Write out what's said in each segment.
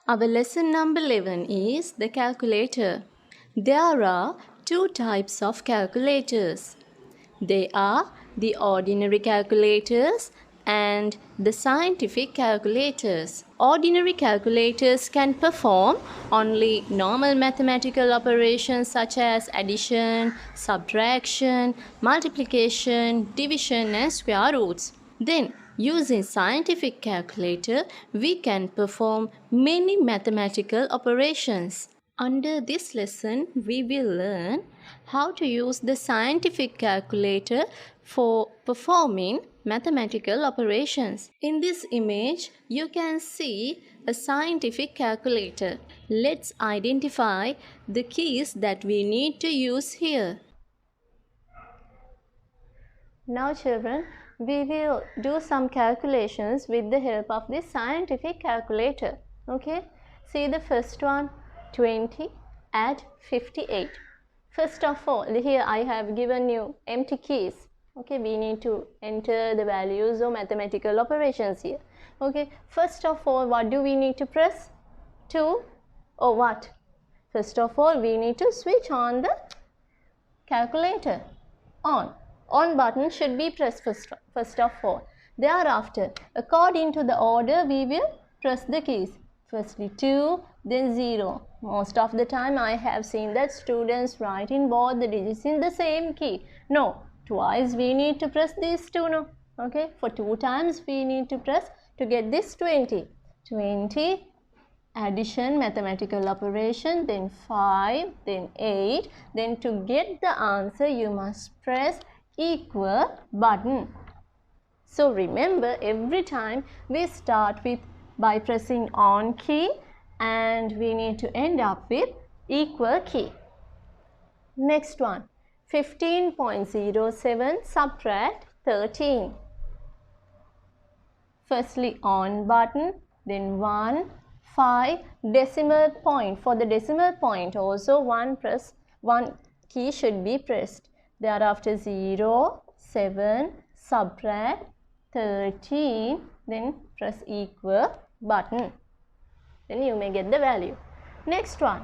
Our lesson number 11 is the calculator. There are two types of calculators. They are the ordinary calculators and the scientific calculators. Ordinary calculators can perform only normal mathematical operations such as addition, subtraction, multiplication, division and square roots. Then, using scientific calculator, we can perform many mathematical operations. Under this lesson, we will learn how to use the scientific calculator for performing mathematical operations. In this image, you can see a scientific calculator. Let's identify the keys that we need to use here. Now children, we will do some calculations with the help of this scientific calculator. Okay, see the first one, 20 add 58. First of all, here I have given you empty keys. Okay, we need to enter the values of mathematical operations here. Okay, first of all, what do we need to press? 2 or what? First of all, we need to switch on the calculator. On button should be pressed first of all. Thereafter, according to the order, we will press the keys. Firstly 2, then 0. Most of the time I have seen that students write in both the digits in the same key. No, twice we need to press these two. No, okay, for 2 times we need to press to get this 20. 20, addition, mathematical operation, then 5, then 8. Then to get the answer, you must press equal button. So remember, every time we start with by pressing on key and we need to end up with equal key. Next one, 15.07 subtract 13. Firstly on button, then 1, 5, decimal point. For the decimal point also one key should be pressed. Thereafter 0, 7, subtract 13, then press equal button. Then you may get the value. Next one,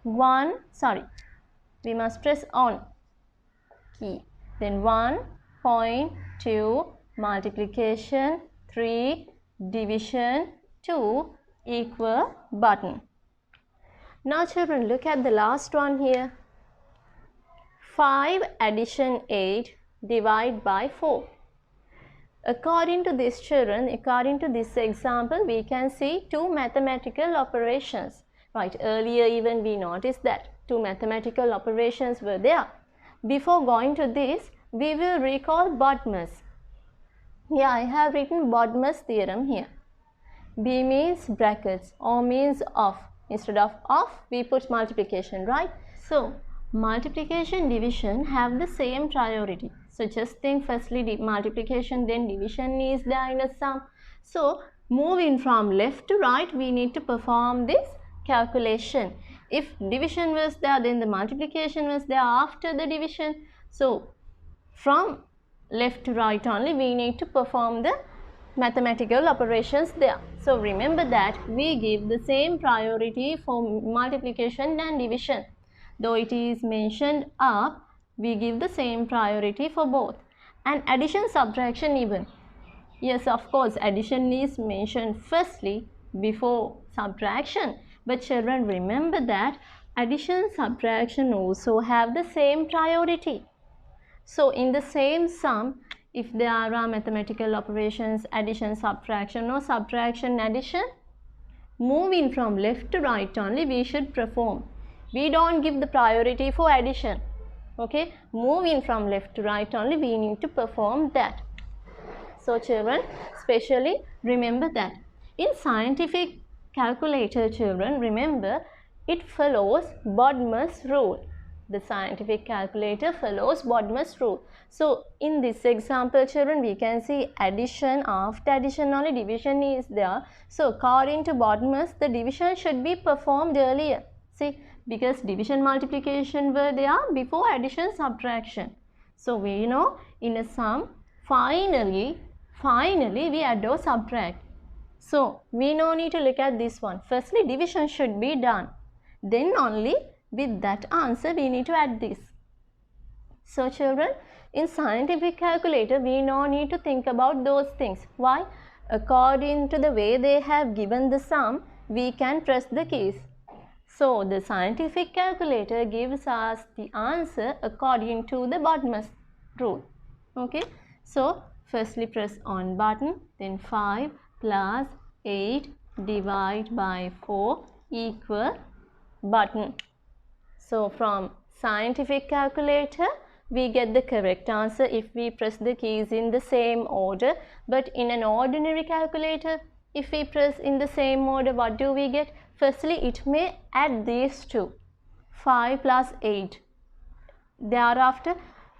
we must press on key. Then 1.2 multiplication 3 division 2 equal button. Now children, look at the last one here. 5 addition 8 divide by 4. According to this children, according to this example, we can see two mathematical operations. Right, earlier even we noticed that two mathematical operations were there. Before going to this, we will recall Bodmer's. Here I have written Bodmer's theorem here. B means brackets, O means off. Instead of off, we put multiplication, right? So, multiplication, division have the same priority. So just think, firstly multiplication, then division is there in a sum. So moving from left to right, we need to perform this calculation. If division was there, then the multiplication was there after the division. So from left to right only, we need to perform the mathematical operations there. So remember that we give the same priority for multiplication and division. Though it is mentioned up, we give the same priority for both. And addition, subtraction even. Yes, of course, addition is mentioned firstly before subtraction. But children, remember that addition, subtraction also have the same priority. So in the same sum, if there are mathematical operations, addition, subtraction or subtraction, addition, moving from left to right only we should perform. We don't give the priority for addition. Okay, moving from left to right only we need to perform that. So children, especially remember that. In scientific calculator children, remember it follows Bodmer's rule. The scientific calculator follows Bodmer's rule. So in this example children, we can see addition, after addition only division is there. So according to Bodmer's, the division should be performed earlier. See, because division, multiplication were there before addition, subtraction. So we know in a sum, finally we add or subtract. So we no need to look at this one. Firstly, division should be done. Then only with that answer we need to add this. So children, in scientific calculator we no need to think about those things. Why? According to the way they have given the sum, we can press the keys. So the scientific calculator gives us the answer according to the BODMAS rule. Okay. So firstly press on button, then 5 plus 8 divide by 4 equal button. So from scientific calculator we get the correct answer if we press the keys in the same order, but in an ordinary calculator if we press in the same order, what do we get? Firstly, it may add these two, 5 plus 8. Thereafter,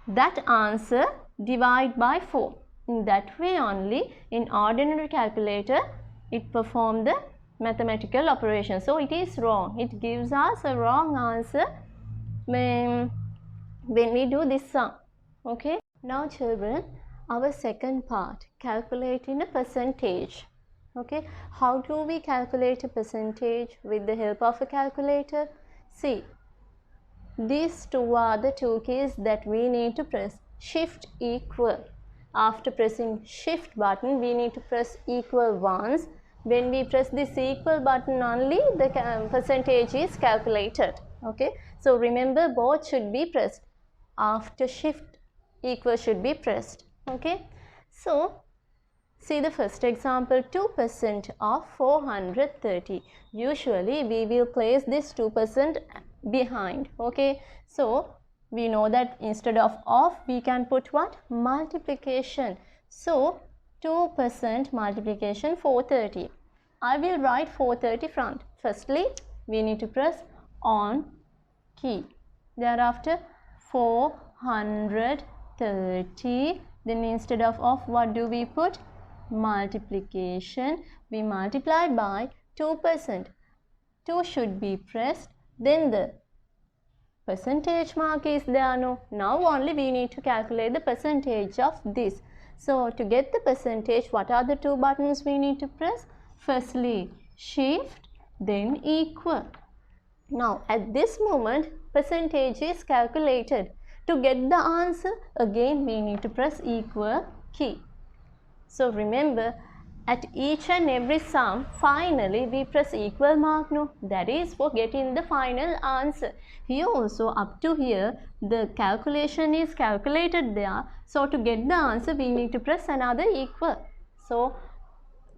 that answer divide by 4. In that way only, in ordinary calculator, it performs the mathematical operation. So, it is wrong. It gives us a wrong answer when we do this sum. Okay. Now, children, our second part, calculating a percentage. Okay, how do we calculate a percentage with the help of a calculator? See, these two are the two keys that we need to press. Shift equal. After pressing shift button, we need to press equal once. When we press this equal button only, the percentage is calculated. Okay, so remember both should be pressed. After shift, equal should be pressed. Okay, so see the first example, 2% of 430. Usually we will place this 2% behind. Okay, so we know that instead of we can put what? Multiplication. So 2% multiplication 430. I will write 430 front. Firstly, we need to press on key. Thereafter 430. Then instead of what do we put? Multiplication. We multiply by 2%. 2 should be pressed. Then the percentage mark is there. No. Now only we need to calculate the percentage of this. So to get the percentage, what are the two buttons we need to press? Firstly shift, then equal. Now at this moment percentage is calculated. To get the answer, again we need to press equal key. So remember, at each and every sum, finally we press equal mark. No, that is for getting the final answer. Here also up to here, the calculation is calculated there. So to get the answer, we need to press another equal. So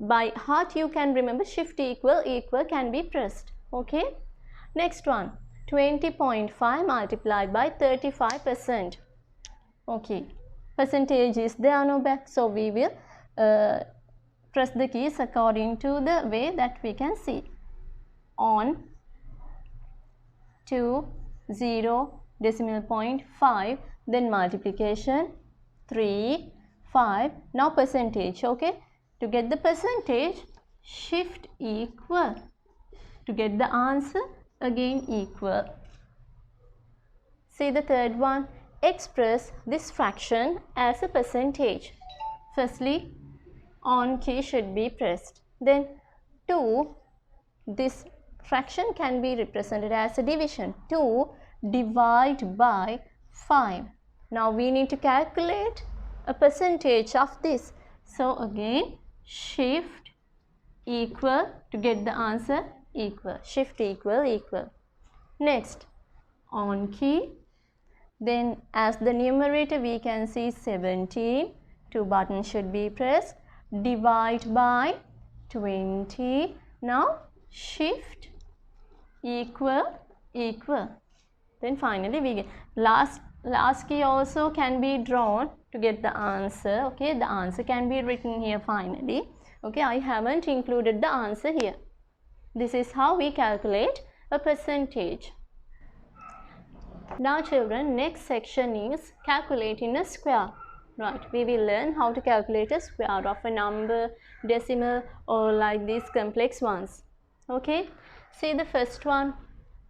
by heart you can remember shift equal, equal can be pressed. Okay. Next one, 20.5 multiplied by 35%. Okay. Percentage is there no back. So we will press the keys according to the way that we can see. On 2 0 decimal point 5, then multiplication 3 5. Now percentage. Okay, to get the percentage, shift equal. To get the answer, again equal. See the third one, express this fraction as a percentage. Firstly, on key should be pressed. Then 2, this fraction can be represented as a division. 2 divide by 5. Now we need to calculate a percentage of this. So again shift equal to get the answer equal. Shift equal, equal. Next, on key. Then as the numerator we can see 17. 2 buttons should be pressed. Divide by 20. Now shift equal, equal. Then finally we get last key also can be drawn to get the answer. Okay, the answer can be written here finally. Okay, I haven't included the answer here. This is how we calculate a percentage. Now children, next section is calculating a square. Right, we will learn how to calculate a square of a number, decimal, or like these complex ones. Okay, see the first one,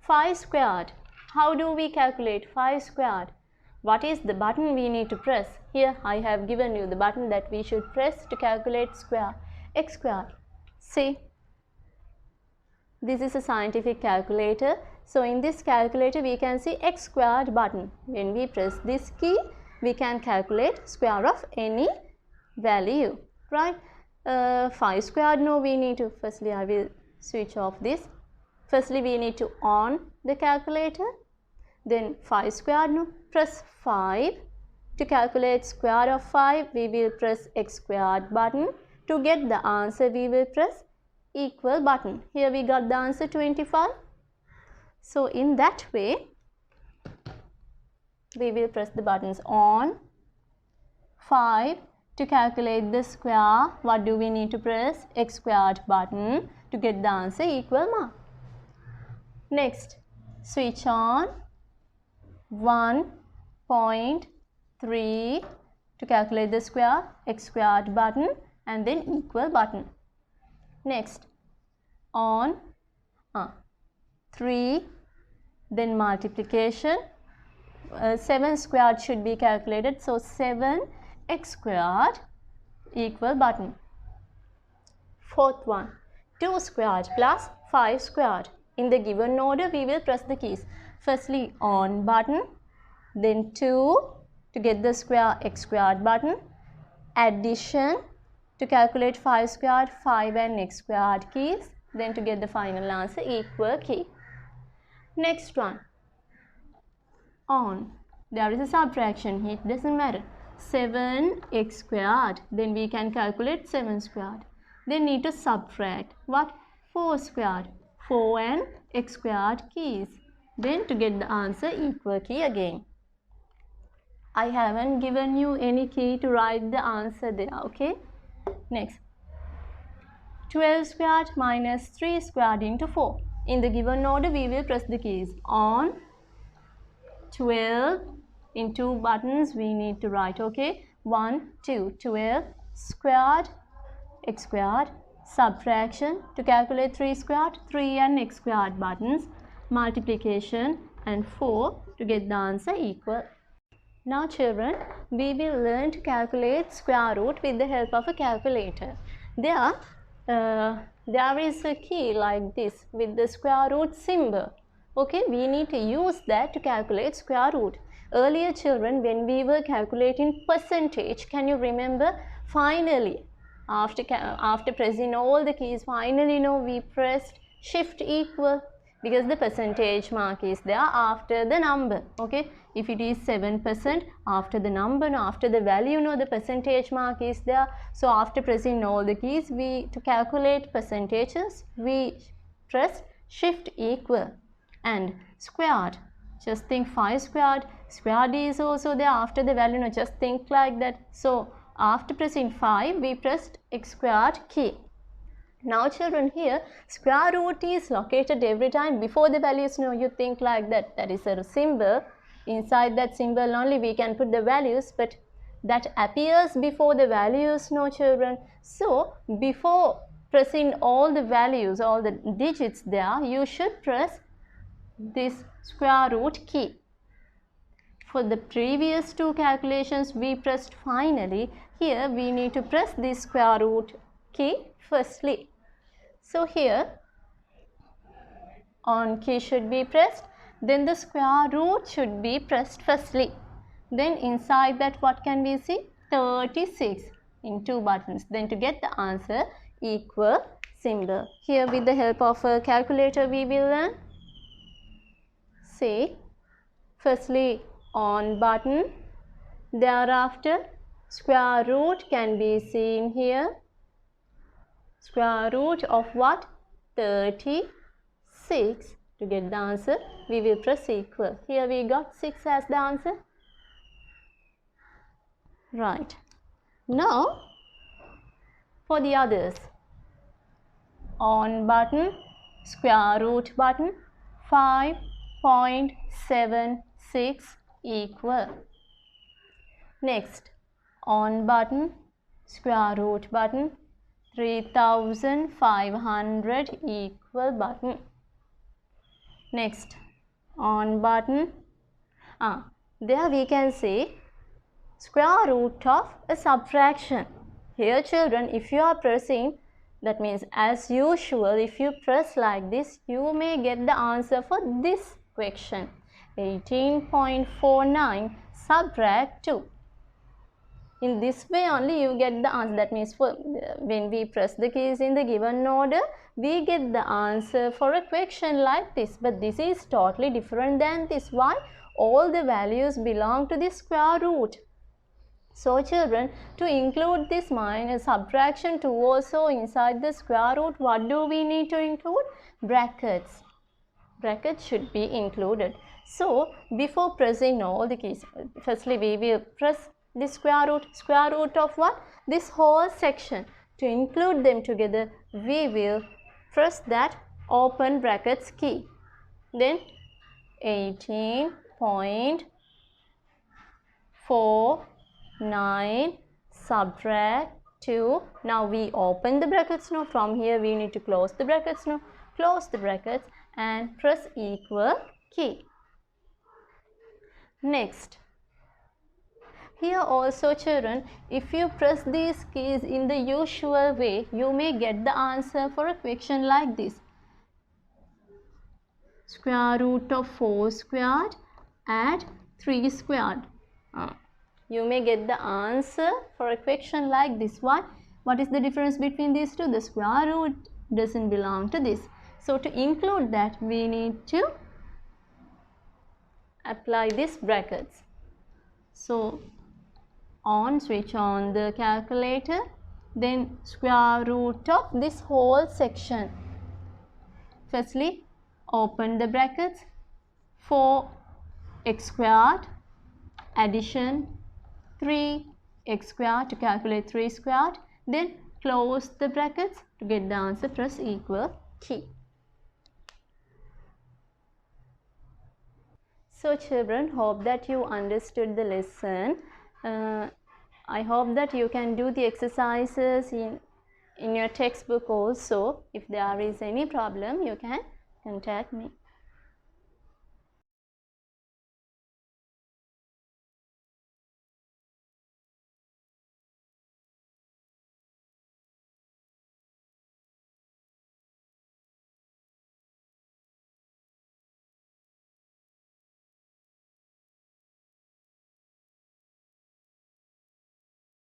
5 squared. How do we calculate 5 squared? What is the button we need to press? Here I have given you the button that we should press to calculate square. X squared. See, this is a scientific calculator. So in this calculator we can see x squared button. When we press this key, we can calculate square of any value, right? 5 squared, no, we need to, firstly I will switch off this. Firstly we need to on the calculator. Then 5 squared, no, press 5. To calculate square of 5, we will press x squared button. To get the answer, we will press equal button. Here we got the answer 25. So in that way, we will press the buttons on 5. To calculate the square, what do we need to press? X squared button to get the answer equal mark. Next, switch on 1.3 to calculate the square, x squared button and then equal button. Next, on 3, then multiplication. 7 squared should be calculated, so 7 x squared equal button. Fourth one, 2 squared plus 5 squared. In the given order, we will press the keys. Firstly, on button, then 2 to get the square, x squared button. Addition to calculate 5 squared, 5 and x squared keys. Then to get the final answer, equal key. Next one, on. There is a subtraction, it doesn't matter. 7x squared, then we can calculate 7 squared. Then need to subtract what? 4 squared, 4 and x squared keys. Then to get the answer, equal key again. I haven't given you any key to write the answer there, okay? Next, 12 squared minus 3 squared into 4. In the given order, we will press the keys. On 12, in 2 buttons we need to write, okay? 1, 2, 12 squared, x squared, subtraction to calculate 3 squared, 3 and x squared buttons, multiplication and 4 to get the answer equal. Now children, we will learn to calculate square root with the help of a calculator. There is a key like this with the square root symbol. Okay, we need to use that to calculate square root. Earlier children, when we were calculating percentage, can you remember? Finally, after pressing all the keys, finally we pressed shift equal because the percentage mark is there after the number. Okay, if it is 7%, after the number, after the value, the percentage mark is there. So after pressing all the keys, to calculate percentages, we press shift equal. And squared, just think 5 squared, squared is also there after the value, just think like that. So after pressing 5, we pressed x squared key. Now children, here square root is located every time before the values. You think like that, that is a symbol. Inside that symbol only we can put the values, but that appears before the values, children. So before pressing all the values, all the digits there, you should press this square root key. For the previous 2 calculations we pressed finally. Here we need to press this square root key firstly. So here on key should be pressed, then the square root should be pressed firstly. Then inside that what can we see? 36 in 2 buttons. Then to get the answer, equal symbol. Here with the help of a calculator we will learn. See, firstly on button, thereafter square root can be seen here. Square root of what? 36. To get the answer, we will press equal. Here we got 6 as the answer. Right. Now, for the others, on button, square root button, 5.76 equal. Next, on button, square root button, 3500 equal button. Next, on button, there we can see square root of a subtraction. Here children, if you are pressing That means as usual, if you press like this, you may get the answer for this question. 18.49 subtract 2. In this way only you get the answer. That means when we press the keys in the given order, we get the answer for a question like this. But this is totally different than this. Why? All the values belong to the square root. So children, to include this minus subtraction 2 also inside the square root, what do we need to include? Brackets. Brackets should be included. So before pressing all the keys, firstly we will press the square root of what? This whole section. To include them together, we will press that open brackets key. Then 18.49 subtract 2. Now we open the brackets now. From here we need to close the brackets now. Close the brackets and press equal key. Next, here also children, if you press these keys in the usual way, you may get the answer for a question like this. Square root of 4 squared add 3 squared. You may get the answer for a question like this. Why? What is the difference between these two? The square root doesn't belong to this. So to include that, we need to apply these brackets. So switch on the calculator, then square root of this whole section. Firstly, open the brackets. 4x squared addition 3x squared to calculate 3 squared. Then close the brackets. To get the answer, press equal key. So children, hope that you understood the lesson. I hope that you can do the exercises in your textbook also. If there is any problem, you can contact me.